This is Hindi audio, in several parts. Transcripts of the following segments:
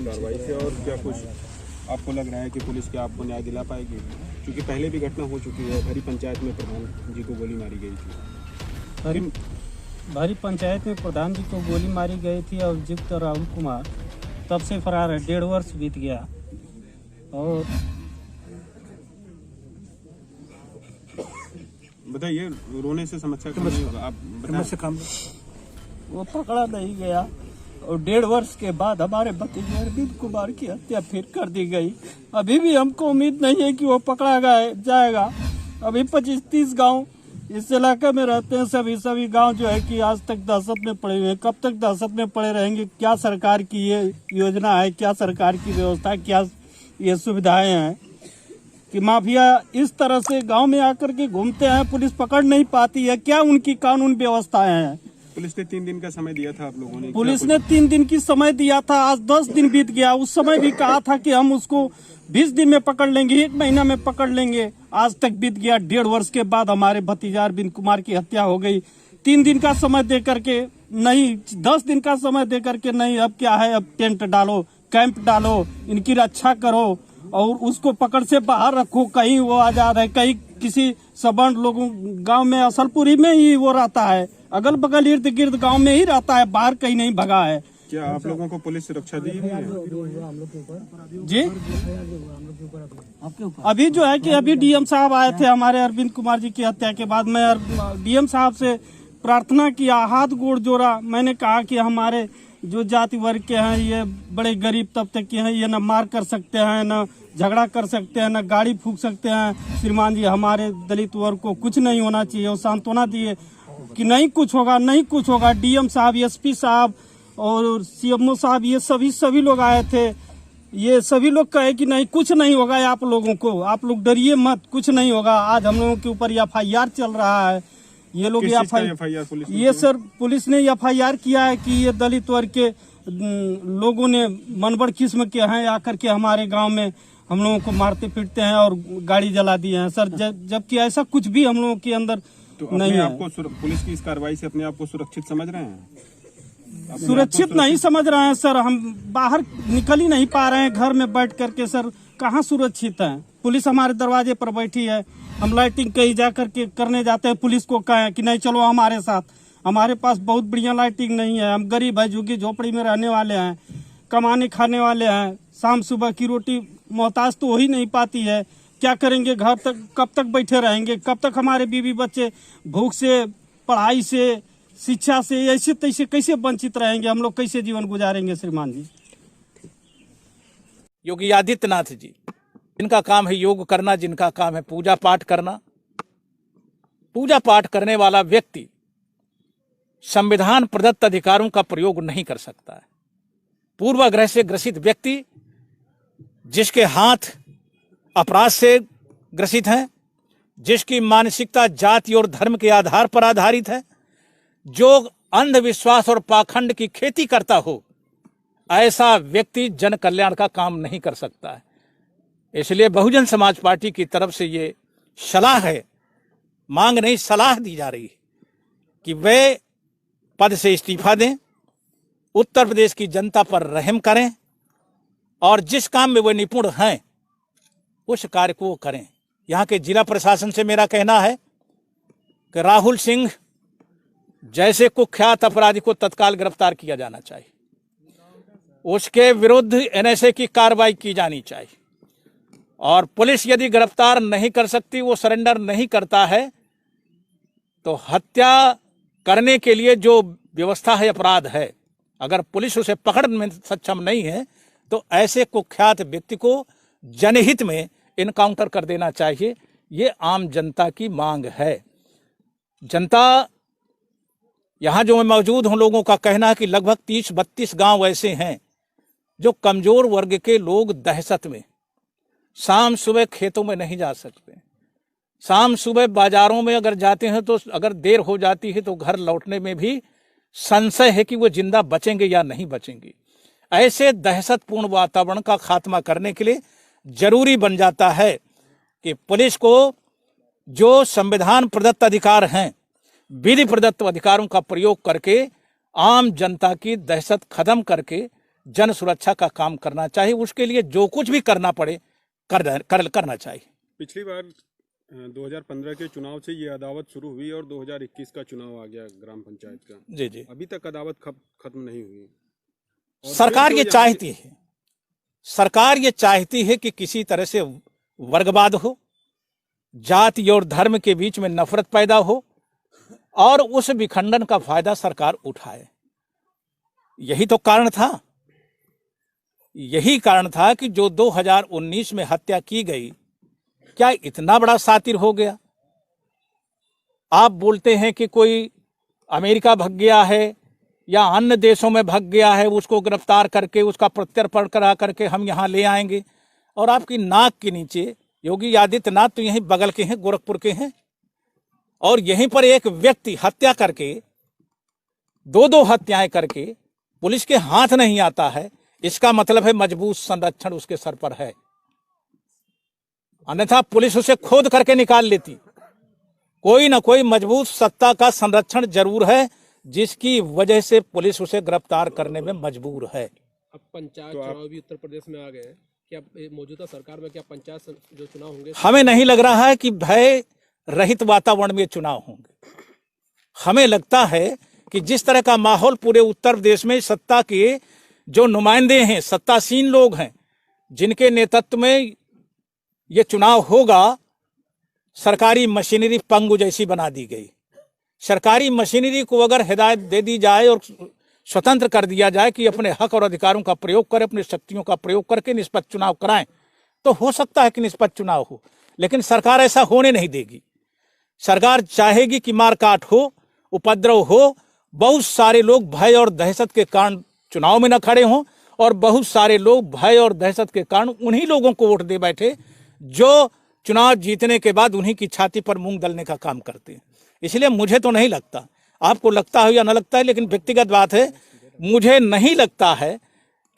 कार्रवाई से, और क्या कुछ आपको लग रहा है कि पुलिस क्या आपको न्याय दिला पाएगी? क्योंकि पहले भी घटना हो चुकी है, भरी पंचायत में प्रधान जी को गोली मारी गई थी। भरी पंचायत में प्रधान जी को गोली मारी गई थी और अभियुक्त राहुल कुमार तब से फरार है। 1.5 वर्ष बीत गया और बताइए, रोने से समस्या कम नहीं होगा? आप बताएं। वो पकड़ा नहीं गया और 1.5 वर्ष के बाद हमारे भतीजे अरविंद कुमार की हत्या फिर कर दी गई। अभी भी हमको उम्मीद नहीं है कि वो पकड़ा जाएगा। अभी 25-30 गांव इस इलाके में रहते हैं। सभी गांव जो है कि आज तक दहशत में पड़े हुए हैं। कब तक दहशत में पड़े रहेंगे? क्या सरकार की ये योजना है, क्या सरकार की व्यवस्था, क्या ये सुविधाएं हैं कि माफिया इस तरह से गांव में आकर के घूमते हैं, पुलिस पकड़ नहीं पाती है? क्या उनकी कानून व्यवस्थाएं हैं? पुलिस ने 3 दिन का समय दिया था आप लोगों ने। पुलिस ने 3 दिन की समय दिया था, आज 10 दिन बीत गया। उस समय भी कहा था कि हम उसको 20 दिन में पकड़ लेंगे, 1 महीना में पकड़ लेंगे। आज तक बीत गया। 1.5 वर्ष के बाद हमारे भतीजा अरविंद कुमार की हत्या हो गई। 3 दिन का समय दे करके नहीं, 10 दिन का समय दे करके नहीं। अब क्या है? अब टेंट डालो, कैंप डालो, इनकी रक्षा करो और उसको पकड़ से बाहर रखो। कहीं वो आजाद है, कहीं किसी सबंध लोगों गांव में असलपुरी में ही वो रहता है, अगल बगल इर्द गिर्द गांव में ही रहता है, बाहर कहीं नहीं भगा है। क्या आप लोगों को पुलिस सुरक्षा दी है? जी, अभी जो है कि अभी डीएम साहब आए थे हमारे अरविंद कुमार जी की हत्या के बाद। मैं डीएम साहब से प्रार्थना किया, हाथ गोड़ जोड़ा। मैंने कहा कि हमारे जो जाति वर्ग के हैं, ये बड़े गरीब तबके के हैं, ये न मार कर सकते हैं, न झगड़ा कर सकते हैं, न गाड़ी फूंक सकते हैं। श्रीमान जी, हमारे दलित वर्ग को कुछ नहीं होना चाहिए। और सांत्वना दिए कि नहीं कुछ होगा, नहीं कुछ होगा। डीएम साहब, एसपी साहब और सीएमओ साहब, ये सभी लोग आए थे। ये सभी लोग कहे कि नहीं कुछ नहीं होगा, आप लोगों को, आप लोग डरिए मत, कुछ नहीं होगा। आज हम लोगों के ऊपर FIR चल रहा है। ये लोग ये सर पुलिस ने FIR किया है कि ये दलित वर्ग के लोगों ने मनबड़ किस्म के हैं, आकर के हमारे गांव में हम लोगों को मारते पीटते हैं और गाड़ी जला दिए हैं सर। जबकि ऐसा कुछ भी हम लोगों के अंदर तो नहीं है। आपको पुलिस की इस कार्रवाई से अपने आप को सुरक्षित समझ रहे हैं? सुरक्षित नहीं समझ रहे हैं सर। हम बाहर निकल ही नहीं पा रहे हैं घर में बैठ करके सर। कहाँ सुरक्षित है? पुलिस हमारे दरवाजे पर बैठी है। हम लाइटिंग कहीं जा करके करने जाते हैं, पुलिस को कहें कि नहीं चलो हमारे साथ। हमारे पास बहुत बढ़िया लाइटिंग नहीं है। हम गरीब है, झुग्गी झोपड़ी में रहने वाले हैं, कमाने खाने वाले हैं। शाम सुबह की रोटी मोहताज तो हो ही नहीं पाती है। क्या करेंगे? घर तक कब तक बैठे रहेंगे? कब तक हमारे बीवी बच्चे भूख से, पढ़ाई से, शिक्षा से ऐसे तैसे कैसे वंचित रहेंगे? हम लोग कैसे जीवन गुजारेंगे श्रीमान जी? योगी आदित्यनाथ जी, जिनका काम है योग करना, जिनका काम है पूजा पाठ करना, पूजा पाठ करने वाला व्यक्ति संविधान प्रदत्त अधिकारों का प्रयोग नहीं कर सकता है। पूर्वाग्रह से ग्रसित व्यक्ति, जिसके हाथ अपराध से ग्रसित हैं, जिसकी मानसिकता जाति और धर्म के आधार पर आधारित है, जो अंधविश्वास और पाखंड की खेती करता हो, ऐसा व्यक्ति जन कल्याण का काम नहीं कर सकता है। इसलिए बहुजन समाज पार्टी की तरफ से ये सलाह है, मांग नहीं सलाह दी जा रही है कि वे पद से इस्तीफा दें, उत्तर प्रदेश की जनता पर रहम करें और जिस काम में वे निपुण हैं उस कार्य को करें। यहाँ के जिला प्रशासन से मेरा कहना है कि राहुल सिंह जैसे कुख्यात अपराधी को तत्काल गिरफ्तार किया जाना चाहिए, उसके विरुद्ध NSA की कार्रवाई की जानी चाहिए। और पुलिस यदि गिरफ्तार नहीं कर सकती, वो सरेंडर नहीं करता है, तो हत्या करने के लिए जो व्यवस्था है अपराध है, अगर पुलिस उसे पकड़ में सक्षम नहीं है तो ऐसे कुख्यात व्यक्ति को जनहित में इनकाउंटर कर देना चाहिए। ये आम जनता की मांग है। जनता यहाँ जो मैं मौजूद हूँ, लोगों का कहना है कि लगभग 30-32 गांव ऐसे हैं जो कमजोर वर्ग के लोग दहशत में शाम सुबह खेतों में नहीं जा सकते, शाम सुबह बाजारों में अगर जाते हैं तो अगर देर हो जाती है तो घर लौटने में भी संशय है कि वो जिंदा बचेंगे या नहीं बचेंगे। ऐसे दहशतपूर्ण वातावरण का खात्मा करने के लिए जरूरी बन जाता है कि पुलिस को जो संविधान प्रदत्त अधिकार हैं, विधि प्रदत्त अधिकारों का प्रयोग करके आम जनता की दहशत खत्म करके जन सुरक्षा का काम करना चाहिए। उसके लिए जो कुछ भी करना पड़े करना चाहिए। पिछली बार 2015 के चुनाव से ये अदावत शुरू हुई और 2021 का चुनाव आ गया ग्राम पंचायत का। जी जी, अभी तक अदावत खत्म नहीं हुई। और सरकार फिर ये जो चाहती है, सरकार ये चाहती है कि किसी तरह से वर्गवाद हो, जाति और धर्म के बीच में नफरत पैदा हो और उस विखंडन का फायदा सरकार उठाए। यही तो कारण था, यही कारण था कि जो 2019 में हत्या की गई, क्या इतना बड़ा सातिर हो गया? आप बोलते हैं कि कोई अमेरिका भाग गया है या अन्य देशों में भाग गया है, उसको गिरफ्तार करके उसका प्रत्यर्पण करा करके हम यहाँ ले आएंगे, और आपकी नाक के नीचे योगी आदित्यनाथ तो यहीं बगल के हैं, गोरखपुर के हैं, और यहीं पर एक व्यक्ति हत्या करके, दो हत्याएं करके पुलिस के हाथ नहीं आता है। इसका मतलब है मजबूत संरक्षण उसके सर पर है, अन्यथा पुलिस उसे खोद करके निकाल लेती। कोई ना कोई मजबूत सत्ता का संरक्षण जरूर है, जिसकी वजह से पुलिस उसे गिरफ्तार करने में मजबूर है। अब पंचायत चुनाव भी उत्तर प्रदेश में आ गए हैं, क्या मौजूदा सरकार में क्या पंचायत जो चुनाव होंगे? हमें नहीं लग रहा है कि भय रहित वातावरण में चुनाव होंगे। हमें लगता है कि जिस तरह का माहौल पूरे उत्तर प्रदेश में सत्ता के जो नुमाइंदे हैं, सत्तासीन लोग हैं, जिनके नेतृत्व में ये चुनाव होगा, सरकारी मशीनरी पंगु जैसी बना दी गई। सरकारी मशीनरी को अगर हिदायत दे दी जाए और स्वतंत्र कर दिया जाए कि अपने हक और अधिकारों का प्रयोग करें, अपनी शक्तियों का प्रयोग करके निष्पक्ष चुनाव कराएं, तो हो सकता है कि निष्पक्ष चुनाव हो। लेकिन सरकार ऐसा होने नहीं देगी। सरकार चाहेगी कि मारकाट हो, उपद्रव हो, बहुत सारे लोग भय और दहशत के कारण चुनाव में न खड़े हों, और बहुत सारे लोग भय और दहशत के कारण उन्हीं लोगों को वोट दे बैठे जो चुनाव जीतने के बाद उन्हीं की छाती पर मूंग दलने का काम करते हैं। इसलिए मुझे तो नहीं लगता, आपको लगता है या न लगता है, लेकिन व्यक्तिगत बात है, मुझे नहीं लगता है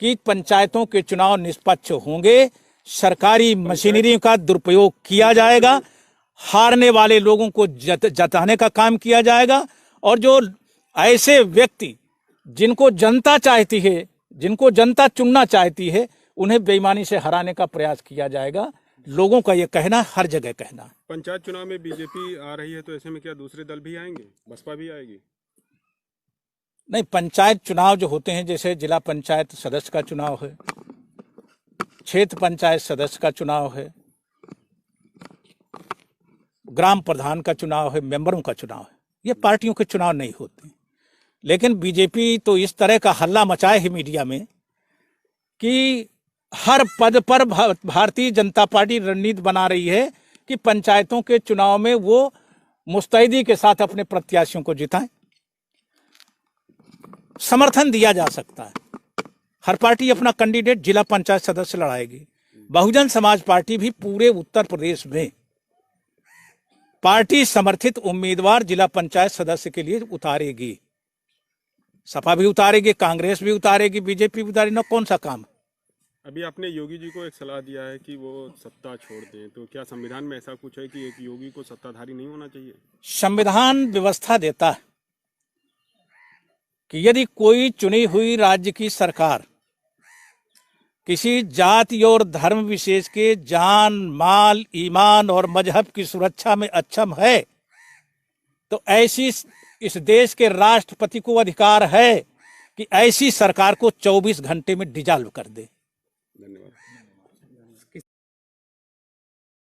कि पंचायतों के चुनाव निष्पक्ष होंगे। सरकारी मशीनरी का दुरुपयोग किया जाएगा, हारने वाले लोगों को जताने का काम किया जाएगा, और जो ऐसे व्यक्ति जिनको जनता चाहती है, जिनको जनता चुनना चाहती है, उन्हें बेईमानी से हराने का प्रयास किया जाएगा। लोगों का ये कहना, हर जगह कहना। पंचायत चुनाव में बीजेपी आ रही है, तो ऐसे में क्या दूसरे दल भी आएंगे? बसपा भी आएगी? नहीं, पंचायत चुनाव जो होते हैं, जैसे जिला पंचायत सदस्य का चुनाव है, क्षेत्र पंचायत सदस्य का चुनाव है, ग्राम प्रधान का चुनाव है, मेंबरों का चुनाव है, ये पार्टियों के चुनाव नहीं होते। लेकिन बीजेपी तो इस तरह का हल्ला मचाए है मीडिया में कि हर पद पर भारतीय जनता पार्टी रणनीति बना रही है कि पंचायतों के चुनाव में वो मुस्तैदी के साथ अपने प्रत्याशियों को जिताएं। समर्थन दिया जा सकता है, हर पार्टी अपना कैंडिडेट जिला पंचायत सदस्य लड़ाएगी। बहुजन समाज पार्टी भी पूरे उत्तर प्रदेश में पार्टी समर्थित उम्मीदवार जिला पंचायत सदस्य के लिए उतारेगी। सपा भी उतारेगी, कांग्रेस भी उतारेगी, बीजेपी भी उतारेगी, ना कौन सा काम। अभी आपने योगी जी को एक सलाह दिया है कि वो सत्ता छोड़ दें, तो क्या संविधान में ऐसा कुछ है कि एक योगी को सत्ताधारी नहीं होना चाहिए? संविधान व्यवस्था देता है कि यदि कोई चुनी हुई राज्य की सरकार किसी जाति और धर्म विशेष के जान, माल, ईमान और मजहब की सुरक्षा में अक्षम है, तो ऐसी इस देश के राष्ट्रपति को अधिकार है कि ऐसी सरकार को 24 घंटे में डिसॉल्व कर दे। धन्यवाद।